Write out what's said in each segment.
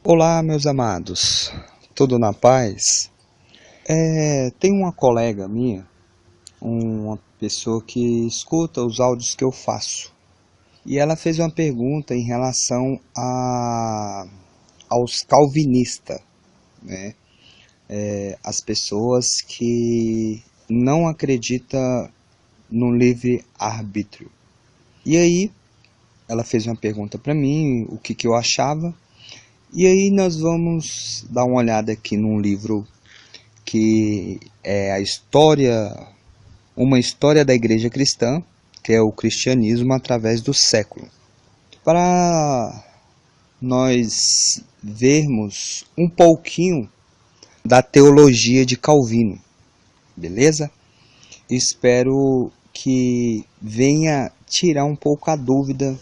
Olá, meus amados, tudo na paz? Tem uma colega minha, uma pessoa que escuta os áudios que eu faço, e ela fez uma pergunta em relação aos calvinistas, né? As pessoas que não acreditam no livre-arbítrio. E aí, ela fez uma pergunta para mim, o que eu achava, e aí nós vamos dar uma olhada aqui num livro que é uma história da igreja cristã, que é o cristianismo através do século, para nós vermos um pouquinho da teologia de Calvino, beleza? Espero que venha tirar um pouco a dúvida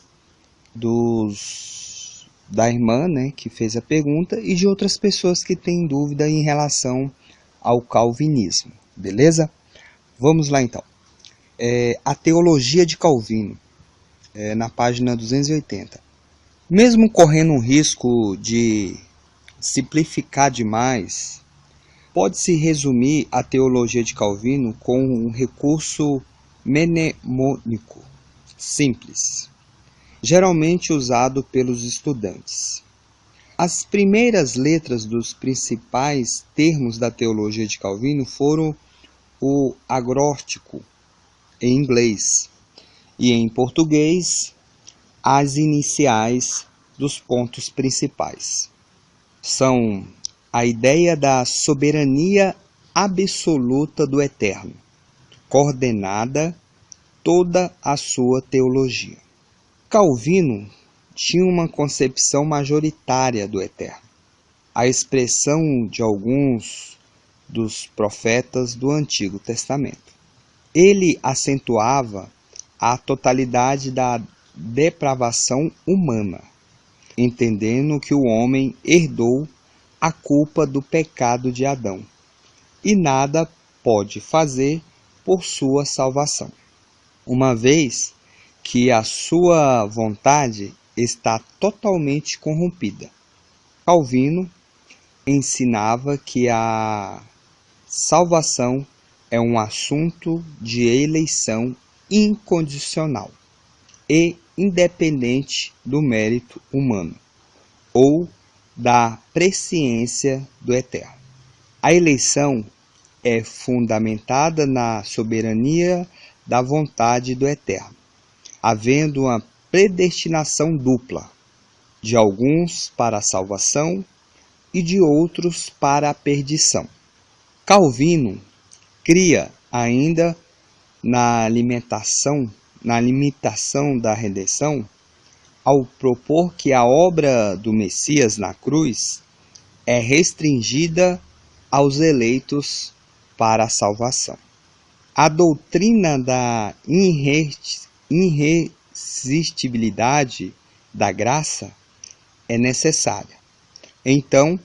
da irmã, né, que fez a pergunta, e de outras pessoas que têm dúvida em relação ao calvinismo, beleza? Vamos lá então. A teologia de Calvino, na página 280. Mesmo correndo o risco de simplificar demais, pode-se resumir a teologia de Calvino com um recurso mnemônico simples, geralmente usado pelos estudantes. As primeiras letras dos principais termos da teologia de Calvino foram o agróstico em inglês e em português as iniciais dos pontos principais. São a ideia da soberania absoluta do Eterno, coordenada toda a sua teologia. Calvino tinha uma concepção majoritária do Eterno, a expressão de alguns dos profetas do Antigo Testamento. Ele acentuava a totalidade da depravação humana, entendendo que o homem herdou a culpa do pecado de Adão e nada pode fazer por sua salvação, uma vez que a sua vontade está totalmente corrompida. Calvino ensinava que a salvação é um assunto de eleição incondicional e independente do mérito humano ou da presciência do Eterno. A eleição é fundamentada na soberania da vontade do Eterno, havendo uma predestinação dupla, de alguns para a salvação e de outros para a perdição. Calvino cria ainda na limitação da redenção, ao propor que a obra do Messias na cruz é restringida aos eleitos para a salvação. A doutrina da irresistibilidade da graça é necessária. Então,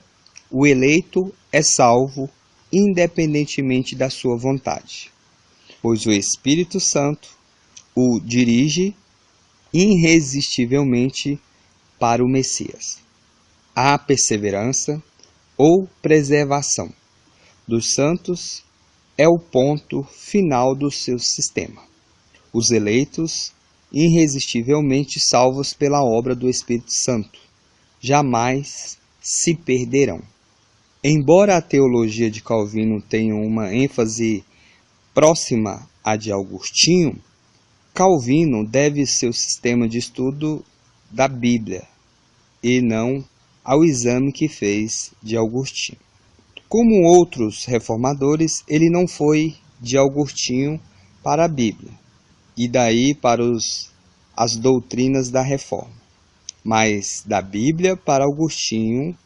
o eleito é salvo independentemente da sua vontade, pois o Espírito Santo o dirige irresistivelmente para o Messias. A perseverança ou preservação dos santos é o ponto final do seu sistema. Os eleitos, irresistivelmente salvos pela obra do Espírito Santo, jamais se perderão. Embora a teologia de Calvino tenha uma ênfase próxima à de Agostinho, Calvino deve seu sistema de estudo da Bíblia e não ao exame que fez de Agostinho. Como outros reformadores, ele não foi de Agostinho para a Bíblia e daí para as doutrinas da Reforma, mas da Bíblia para Agostinho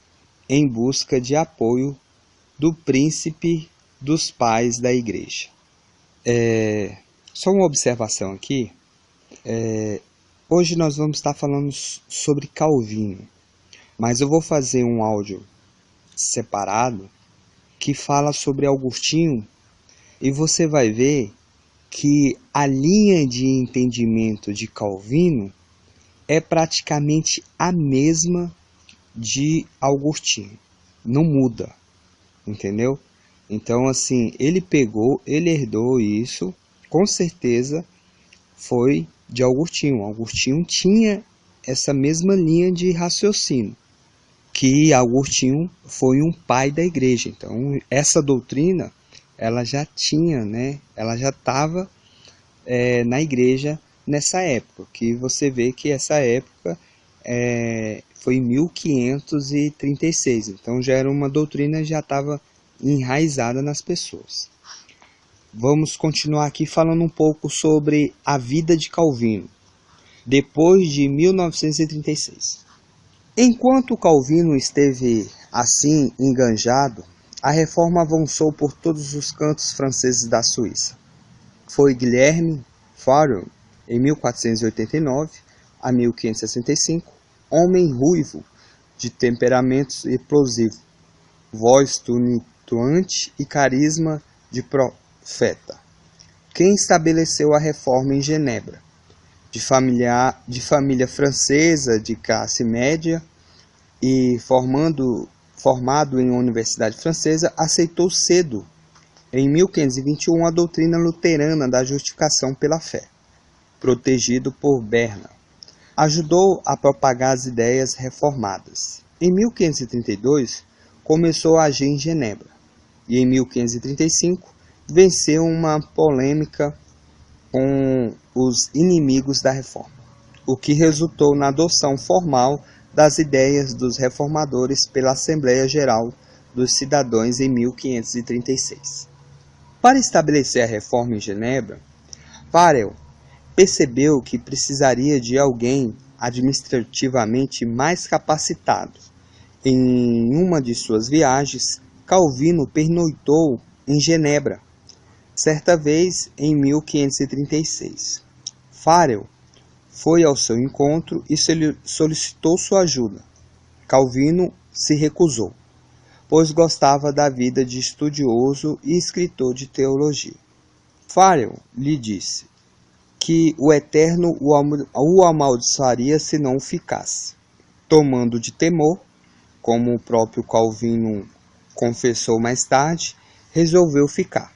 em busca de apoio do príncipe dos pais da igreja. Só uma observação aqui. Hoje nós vamos estar falando sobre Calvino, mas eu vou fazer um áudio separado que fala sobre Agostinho e você vai ver que a linha de entendimento de Calvino é praticamente a mesma de Agostinho, não muda, entendeu? Então, assim, ele herdou isso, com certeza foi de Agostinho. Agostinho tinha essa mesma linha de raciocínio, que Agostinho foi um pai da igreja. Então, essa doutrina, ela já tinha, né? Ela já estava na igreja nessa época, que você vê que essa época foi em 1536. Então, já era uma doutrina que já estava enraizada nas pessoas. Vamos continuar aqui falando um pouco sobre a vida de Calvino, depois de 1936. Enquanto Calvino esteve assim enganjado, a reforma avançou por todos os cantos franceses da Suíça. Foi Guilherme Farel, em 1489 a 1565, homem ruivo, de temperamento explosivo, voz tumultuante e carisma de profeta, quem estabeleceu a reforma em Genebra. De família francesa de classe média e formado em uma universidade francesa, aceitou cedo, em 1521, a doutrina luterana da justificação pela fé, protegido por Berna. Ajudou a propagar as ideias reformadas. Em 1532, começou a agir em Genebra, e em 1535, venceu uma polêmica com os inimigos da reforma, o que resultou na adoção formal das ideias dos reformadores pela Assembleia Geral dos Cidadãos em 1536. Para estabelecer a reforma em Genebra, Farel percebeu que precisaria de alguém administrativamente mais capacitado. Em uma de suas viagens, Calvino pernoitou em Genebra, certa vez em 1536. Farel foi ao seu encontro e solicitou sua ajuda. Calvino se recusou, pois gostava da vida de estudioso e escritor de teologia. Farel lhe disse que o Eterno o amaldiçoaria se não ficasse. Tomando de temor, como o próprio Calvino confessou mais tarde, resolveu ficar.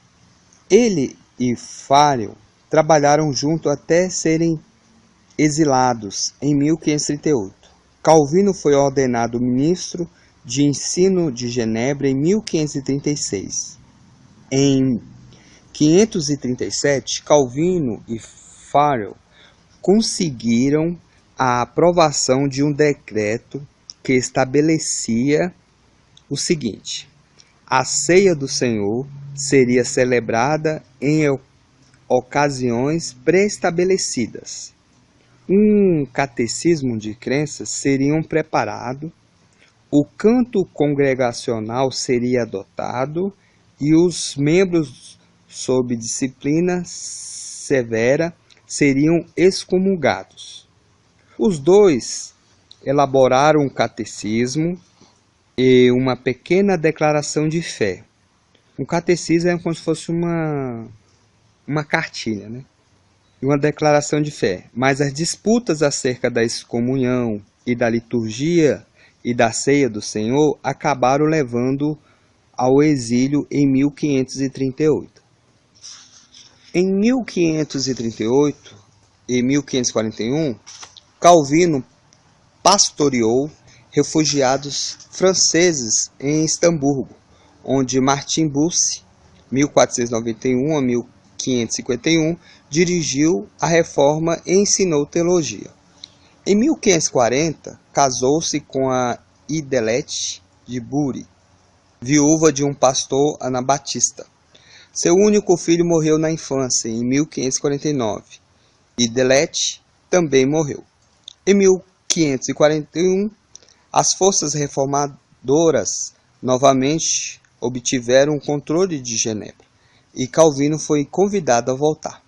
Ele e Farel trabalharam junto até serem exilados em 1538. Calvino foi ordenado ministro de ensino de Genebra em 1536. Em 537, Calvino e Farel conseguiram a aprovação de um decreto que estabelecia o seguinte: a ceia do Senhor seria celebrada em ocasiões pré-estabelecidas. Um catecismo de crenças seria preparado, o canto congregacional seria adotado e os membros, sob disciplina severa, seriam excomungados. Os dois elaboraram um catecismo e uma pequena declaração de fé. Um catecismo é como se fosse uma cartilha, né? Uma declaração de fé. Mas as disputas acerca da excomunhão e da liturgia e da ceia do Senhor acabaram levando ao exílio em 1538. Em 1538 e 1541, Calvino pastoreou refugiados franceses em Estamburgo, onde Martin Busse, 1491 a 1551, dirigiu a reforma e ensinou teologia. Em 1540, casou-se com a Idelete de Bury, viúva de um pastor anabatista. Seu único filho morreu na infância, em 1549. Idelete também morreu. Em 1541, as forças reformadoras novamente obtiveram o controle de Genebra e Calvino foi convidado a voltar.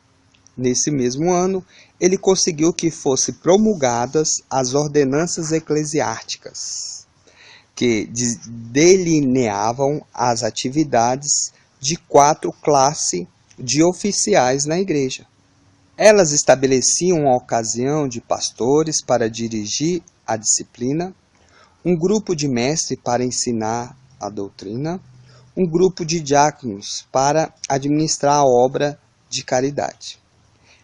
Nesse mesmo ano, ele conseguiu que fossem promulgadas as ordenanças eclesiásticas, que delineavam as atividades de 4 classes de oficiais na igreja. Elas estabeleciam a ocasião de pastores para dirigir a disciplina, um grupo de mestres para ensinar a doutrina, um grupo de diáconos para administrar a obra de caridade.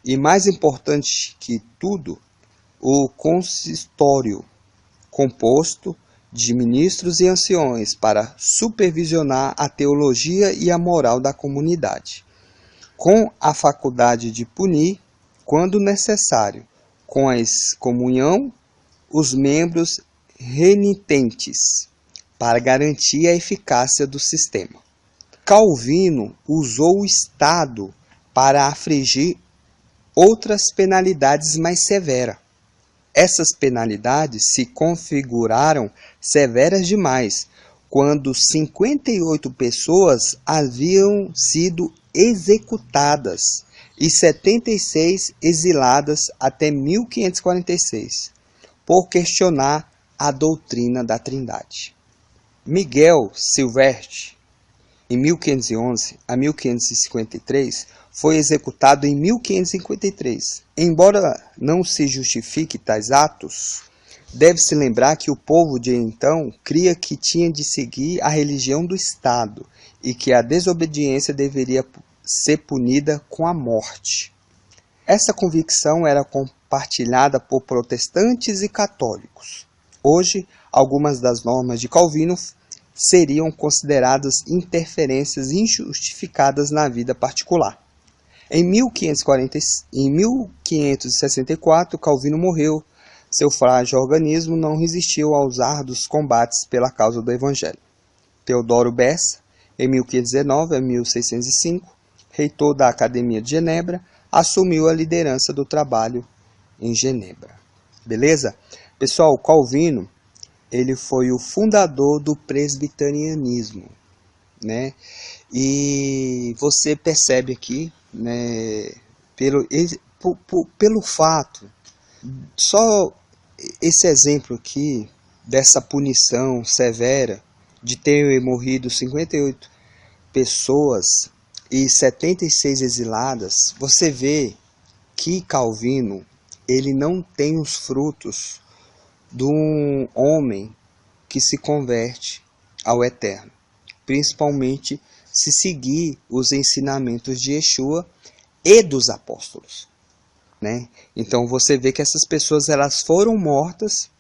E mais importante que tudo, o consistório, composto de ministros e anciões para supervisionar a teologia e a moral da comunidade, com a faculdade de punir, quando necessário, com a excomunhão, os membros renitentes, para garantir a eficácia do sistema. Calvino usou o Estado para afligir outras penalidades mais severas. Essas penalidades se configuraram severas demais, quando 58 pessoas haviam sido executadas e 76 exiladas até 1546, por questionar a doutrina da Trindade. Miguel Silvestre, em 1511 a 1553, foi executado em 1553. Embora não se justifique tais atos, deve-se lembrar que o povo de então cria que tinha de seguir a religião do Estado e que a desobediência deveria ser punida com a morte. Essa convicção era compartilhada por protestantes e católicos. Hoje, algumas das normas de Calvino seriam consideradas interferências injustificadas na vida particular. Em 1564, Calvino morreu. Seu frágil organismo não resistiu aos árduos combates pela causa do Evangelho. Teodoro Bessa, em 1519 a 1605, reitor da Academia de Genebra, assumiu a liderança do trabalho em Genebra. Beleza? Pessoal, Calvino, ele foi o fundador do presbiterianismo, né? E você percebe aqui, né, pelo fato, só esse exemplo aqui, dessa punição severa, de ter morrido 58 pessoas e 76 exiladas, você vê que Calvino, ele não tem os frutos de um homem que se converte ao Eterno, principalmente se seguir os ensinamentos de Yeshua e dos apóstolos, né? Então você vê que essas pessoas, elas foram mortas,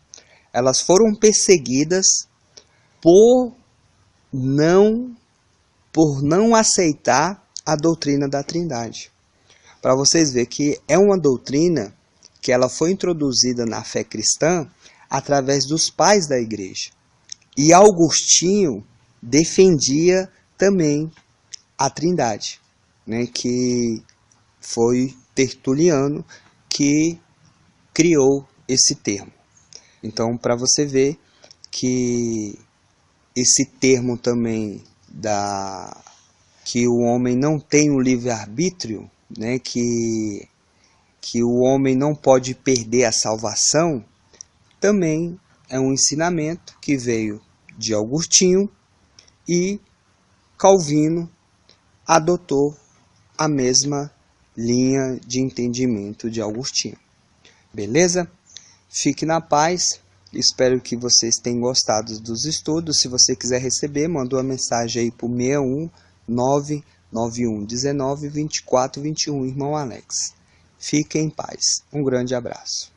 elas foram perseguidas por não aceitar a doutrina da Trindade. Para vocês verem que é uma doutrina que ela foi introduzida na fé cristã através dos pais da igreja. E Augustinho defendia também a Trindade, né, que foi Tertuliano que criou esse termo. Então, para você ver que esse termo também que o homem não tem o livre-arbítrio, né, que o homem não pode perder a salvação, também é um ensinamento que veio de Augustinho, e Calvino adotou a mesma linha de entendimento de Augustinho. Beleza? Fique na paz. Espero que vocês tenham gostado dos estudos. Se você quiser receber, manda uma mensagem aí para o 61991192421, irmão Alex. Fique em paz. Um grande abraço.